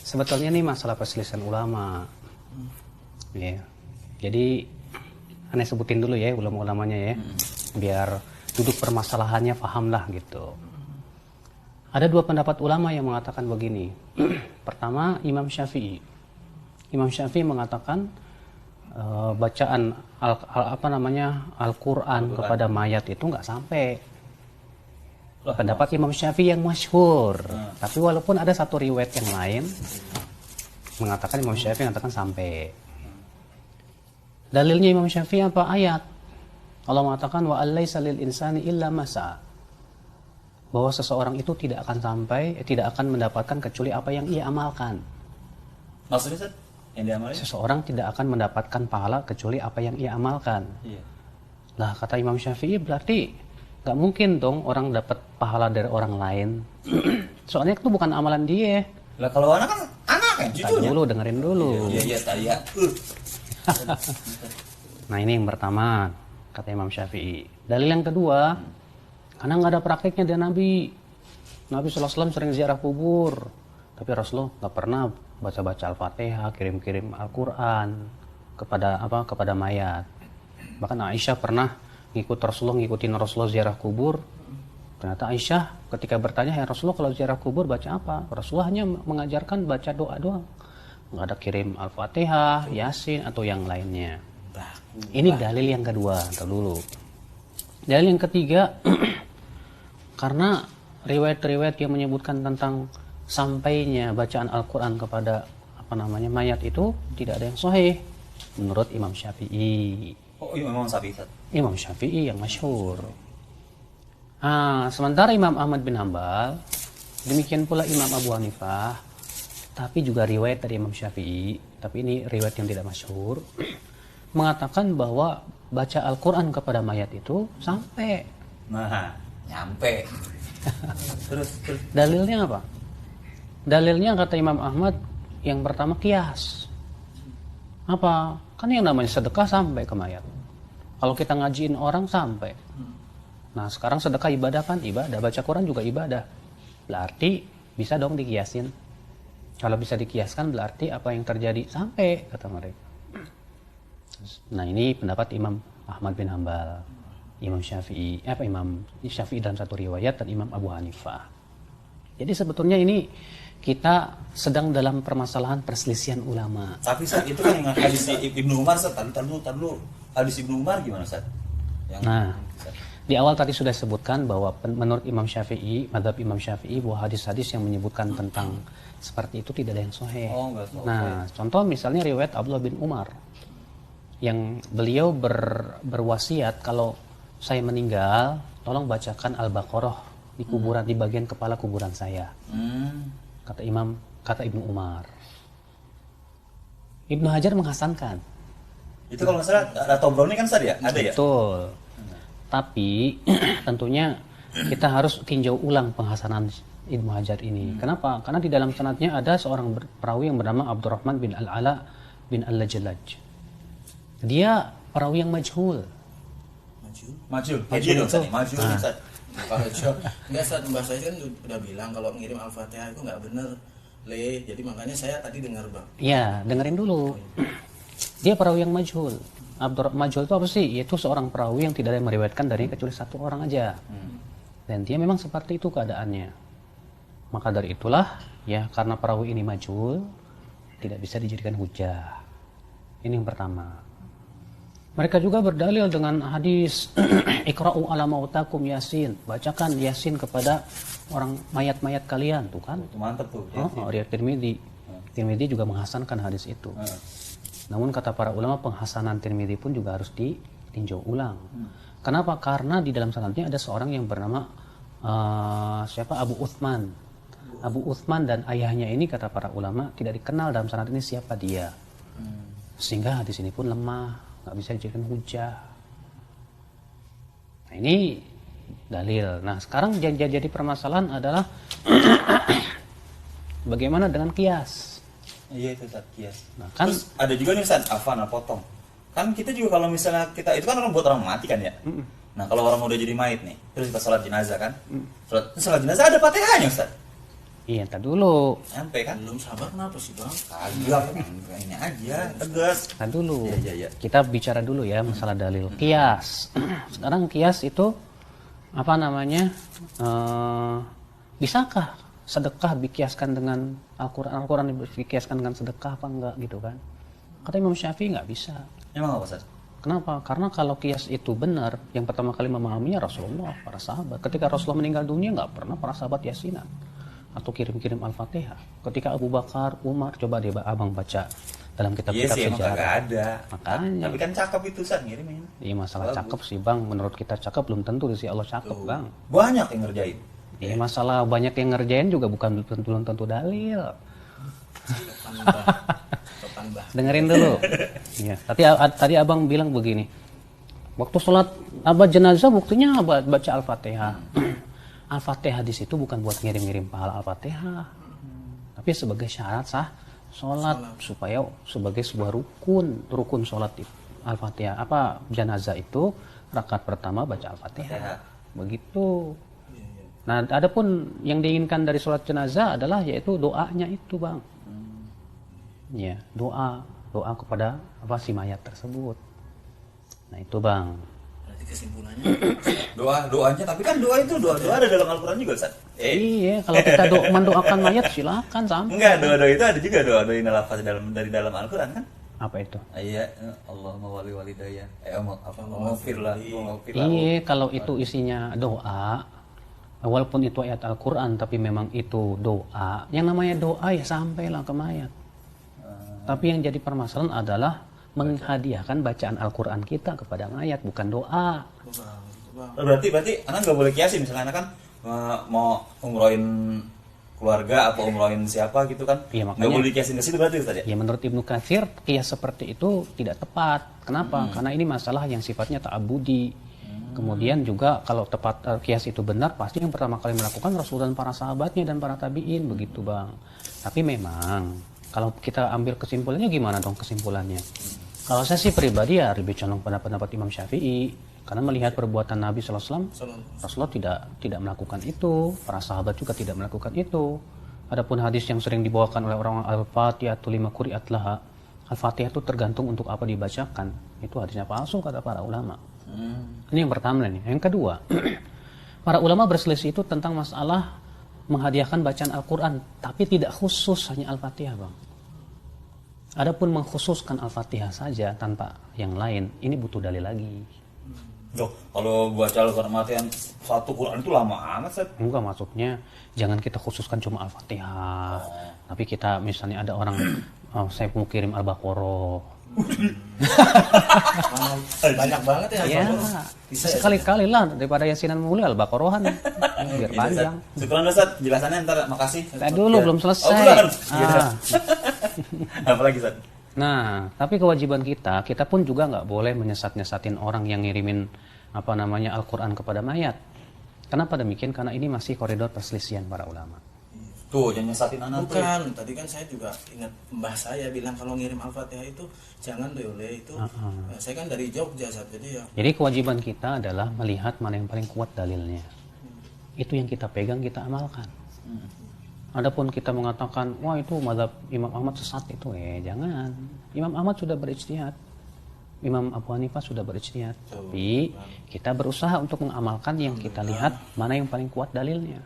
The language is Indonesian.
Sebetulnya ini masalah perselisihan ulama. Ya. Jadi aneh sebutin dulu ya ulama-ulamanya ya. Biar duduk permasalahannya pahamlah gitu. Ada dua pendapat ulama yang mengatakan begini. Pertama, Imam Syafi'i. Imam Syafi'i mengatakan bacaan Al-Quran kepada mayat itu nggak sampai. Pendapat Imam Syafi'i yang masyhur. Tapi walaupun ada satu riwayat yang lain mengatakan Imam Syafi'i mengatakan sampai. Dalilnya Imam Syafi'i apa? Ayat. Allah mengatakan wa allaisa lil insani illa masa. Bahwa seseorang itu tidak akan mendapatkan kecuali apa yang ia amalkan. Maksudnya Ustaz? Yang diamalin? Seseorang tidak akan mendapatkan pahala kecuali apa yang ia amalkan. Iya. Lah kata Imam Syafi'i berarti nggak mungkin dong orang dapat pahala dari orang lain. Soalnya itu bukan amalan dia. Lah kalau anak kan cucunya. Dulu dengerin dulu. Iya tadi ya. Nah ini yang pertama kata Imam Syafi'i. Dalil yang kedua, karena nggak ada prakteknya dari Nabi. Nabi SAW sering ziarah kubur, tapi Rasulullah nggak pernah baca-baca Al-Fatihah, kirim-kirim Al-Quran kepada mayat. Bahkan Aisyah pernah ngikutin Rasulullah ziarah kubur. Ternyata Aisyah ketika bertanya, ya Rasulullah kalau ziarah kubur baca apa? Rasulullah hanya mengajarkan baca doa doang. Nggak ada kirim Al-Fatihah, Yasin atau yang lainnya. Ini dalil yang kedua, ntar dulu. Dalil yang ketiga, karena riwayat-riwayat yang menyebutkan tentang sampainya bacaan Al-Quran kepada mayat itu tidak ada yang sahih menurut Imam Syafi'i. Oh, Imam Syafi'i. Imam Syafi'i yang masyhur. Sementara Imam Ahmad bin Hambal, demikian pula Imam Abu Hanifah, tapi juga riwayat dari Imam Syafi'i, tapi ini riwayat yang tidak masyhur, mengatakan bahwa baca Al-Quran kepada mayat itu sampai. Nah, nyampe. terus. Dalilnya apa? Dalilnya kata Imam Ahmad yang pertama kias. Apa? Kan yang namanya sedekah sampai ke mayat. Kalau kita ngajiin orang sampai. Nah sekarang sedekah ibadah kan? Ibadah. Baca Quran juga ibadah. Berarti bisa dong dikiasin. Kalau bisa dikiaskan berarti apa yang terjadi sampai kata mereka. Nah ini pendapat Imam Ahmad bin Hambal, Imam Syafi'i dalam satu riwayat dan Imam Abu Hanifah. Jadi sebetulnya ini kita sedang dalam permasalahan perselisihan ulama. Tapi Ustaz, itu kan yang hadis Ibnu Umar, Ustaz. Tadi hadis Ibnu Umar gimana, Ustaz? Di awal tadi sudah sebutkan bahwa menurut Imam Syafi'i, mazhab Imam Syafi'i, bahwa hadis-hadis yang menyebutkan tentang seperti itu tidak ada yang sahih. Enggak sahih. Nah, contoh misalnya riwayat Abdullah bin Umar yang beliau berwasiat kalau saya meninggal, tolong bacakan Al-Baqarah di kuburan, di bagian kepala kuburan saya. Kata Ibnu Umar. Ibnu Hajar menghasankan. Itu kalau nggak salah ada Tobroni kan Ustaz ya? Ada ya? Betul. Tapi tentunya kita harus tinjau ulang penghasanan Ibnu Hajar ini. Kenapa? Karena di dalam sanadnya ada seorang perawi yang bernama Abdurrahman bin Al-Ala bin Al-Lajlaj. Dia perawi yang majhul. Majhul. Ustaz. Enggak, Ustaz, Mbah saya kan udah bilang kalau ngirim Al-Fatihah itu nggak bener, jadi makanya saya tadi dengar, Bang. Ya, dengerin dulu. Dia perawi yang majhul. Majhul itu apa sih? Yaitu seorang perawi yang tidak ada yang meriwayatkan dari kecuali satu orang aja. Dan dia memang seperti itu keadaannya. Maka dari itulah, ya karena perawi ini majhul, tidak bisa dijadikan hujah. Ini yang pertama. Mereka juga berdalil dengan hadis Iqra'u ala mautakum Yasin. Bacakan Yasin kepada orang mayat-mayat kalian, tuh kan? Itu mantap tuh. Riwayat Tirmidzi. Tirmidzi juga menghasankan hadis itu. Namun kata para ulama penghasanan Tirmidzi pun juga harus ditinjau ulang. Kenapa? Karena di dalam sanadnya ada seorang yang bernama Abu Uthman. Abu Uthman dan ayahnya ini kata para ulama tidak dikenal dalam sanad ini siapa dia. Sehingga hadis ini pun lemah, nggak bisa dijadikan hujah. Nah ini dalil. Nah sekarang jadi permasalahan adalah bagaimana dengan kias? Iya itu Ustaz, kias. Nah, kan terus ada juga nih Ustaz, potong. Kan kita juga kalau misalnya kita itu kan orang buat orang mati kan ya. Nah kalau orang udah jadi mayit nih, terus kita sholat jenazah kan. Sholat jenazah ada Fatihahnya Ustaz. Iya, entar dulu. Sampai kan? Belum sabar kenapa sih bang? Kagak, ini aja, tegas. Entar dulu. Iya. Kita bicara dulu ya masalah dalil. Kias. Sekarang kias itu apa namanya? Bisakah sedekah dikiaskan dengan Al-Quran? Al-Quran dikiaskan dengan sedekah apa enggak gitu kan? Kata Imam Syafi'i nggak bisa. Emang apa, Ustaz? Kenapa? Karena kalau kias itu benar, yang pertama kali memahaminya Rasulullah, para sahabat. Ketika Rasulullah meninggal dunia, nggak pernah para sahabat yasinan atau kirim-kirim Al-Fatihah. Ketika Abu Bakar, Umar, coba deh abang baca dalam Iya kitab-kitab sih, emang kagak sejarah. ada. Makanya. Tapi kan cakep itu, Ustaz, ngirimin. Iya, masalah Bagus. cakep sih bang. Menurut kita cakep belum tentu di sisi Allah cakep bang. Banyak yang ngerjain. Iya, masalah banyak yang ngerjain juga bukan belum tentu dalil. Topan bah. Dengerin dulu. Iya. Tadi abang bilang begini. Waktu sholat jenazah buktinya baca Al-Fatihah. Al-Fatihah di situ bukan buat ngirim-ngirim pahala Al-Fatihah, tapi sebagai syarat sah sholat, supaya sebagai sebuah rukun sholat Al-Fatihah. Apa jenazah itu rakaat pertama baca Al-Fatihah. Begitu. Nah, adapun yang diinginkan dari sholat jenazah adalah yaitu doanya itu bang. Ya, doa kepada si mayat tersebut. Nah itu bang. Berarti kesimpulannya Doanya, tapi kan doa itu doa ada dalam Al-Quran juga, Ustaz. Iya, kalau kita mendoakan mayat silakan sampai. Enggak, doa itu ada juga doa nalafaz dari dalam Al-Quran kan? Apa itu? Iya, Allahumma wali walidayya. Maghfirlah. Iya, kalau itu isinya doa, walaupun itu ayat Al-Quran, tapi memang itu doa. Yang namanya doa ya sampailah ke mayat. Tapi yang jadi permasalahan adalah menghadiahkan bacaan Al-Quran kita kepada mayat, bukan doa. Berarti anak nggak boleh kiasin, misalnya anak kan mau umrohin keluarga apa umrohin siapa gitu kan? Iya, Nggak makanya- boleh dikiasin ke situ berarti Ustaz ya? Ya menurut Ibnu Katsir, kias seperti itu tidak tepat. Kenapa? Karena ini masalah yang sifatnya ta'abudi. Kemudian juga kalau tepat kias itu benar, pasti yang pertama kali melakukan Rasul dan para sahabatnya dan para tabi'in, begitu bang. Tapi memang kalau kita ambil kesimpulannya gimana dong kesimpulannya? Kalau saya sih pribadi ya lebih condong pada pendapat Imam Syafi'i, karena melihat perbuatan Nabi SAW, Rasulullah tidak melakukan itu, para sahabat juga tidak melakukan itu. Adapun hadis yang sering dibawakan oleh orang Al-Fatihatu lima quri'at laha, Al-Fatihah itu tergantung untuk apa dibacakan, itu hadisnya palsu kata para ulama. Ini yang pertama nih. Yang kedua, para ulama berselisih itu tentang masalah menghadiahkan bacaan Al-Quran, tapi tidak khusus hanya Al-Fatihah bang. Adapun mengkhususkan Al-Fatihah saja tanpa yang lain, ini butuh dalil lagi. Loh, kalau baca Al-Quran matian satu Quran itu lama amat, Ustaz. Enggak, maksudnya jangan kita khususkan cuma Al-Fatihah. Tapi kita misalnya ada orang, saya mau kirim Al-Baqarah. banyak banget ya. Ya, sekali-kali lah daripada Yasinan mulia Al-Baqarahan. Biar panjang. Syukran Ustaz, jelasannya ntar makasih. Tadi dulu belum selesai. Oh, belum. Ah. Apalagi Ustaz? Nah, tapi kewajiban kita pun juga nggak boleh menyesat-nyesatin orang yang ngirimin Al-Quran kepada mayat. Kenapa demikian? Karena ini masih koridor perselisihan para ulama. Tuh, jangan nyesatin anak tuh. Bukan, tadi kan saya juga ingat mbah saya bilang kalau ngirim Al-Fatihah itu jangan boleh itu. Saya kan dari Jogja saat jadi ya. Jadi kewajiban kita adalah melihat mana yang paling kuat dalilnya. Itu yang kita pegang, kita amalkan. Adapun kita mengatakan, wah itu mazhab Imam Ahmad sesat itu, jangan. Imam Ahmad sudah berijtihad. Imam Abu Hanifah sudah berijtihad. Tapi kita berusaha untuk mengamalkan yang kita lihat mana yang paling kuat dalilnya.